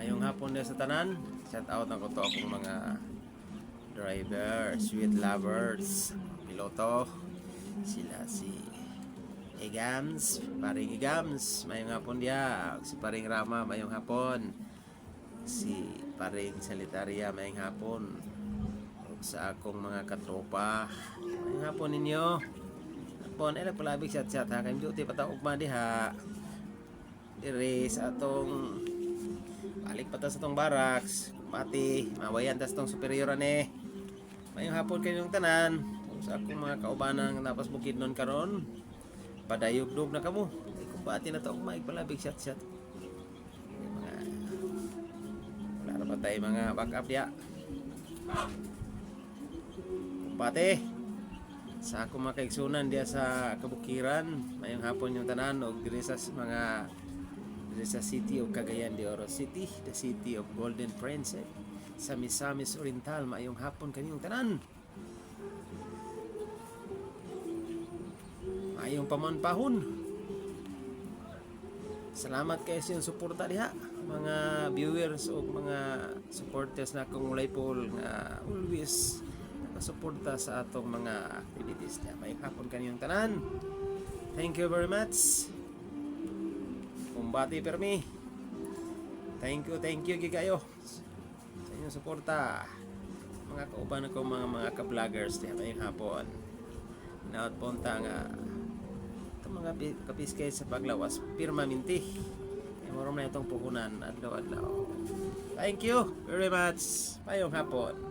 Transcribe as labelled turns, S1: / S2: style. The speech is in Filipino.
S1: Ngayong hapon din sa tanan, shout out na ko to akong mga driver, sweet lovers, piloto, sila si Egams, paring Egams, mayong hapon dia, si paring Rama, mayong hapon, si paring Salitaria, mayong hapon, sa akong mga katropa, mayong hapon ninyo, hapon, ay palabig chat-chat ha, kayong duty pataog diha, dire sa atong balik pa ta sa tong barracks pati mawayan tas tong superior ane mayong hapon kayong tanan sa akong mga kaubanang napas bukid nun karon padayog-dog na kamo ay kumbati na to maigpalabig shot mga wala na ba tayo mga backup dia kumbati sa akong mga kaigsunan dia sa kabukiran mayong hapon yung tanan og diri sa mga sa city of Cagayan de Oro City, the city of Golden Prince, sa Misamis Oriental, maayong hapon kanyong tanan. Maayong pamanpahon. Salamat kayo sa inyong suporta diha, mga viewers o mga supporters na akong Ulaypol nga always nakasuporta sa atong mga activities niya. Maayong hapon kanyong tanan. Thank you very much. Kumbati permi. Thank you gigayo sa inyong suporta. Mga kauban ako mga ka-vloggers diya mayong hapon. Naot punta nga itong mga kapiskay sa paglawas permanente. Ay morom na itong puhunan adlaw-adlaw. Thank you very much. Mayong hapon.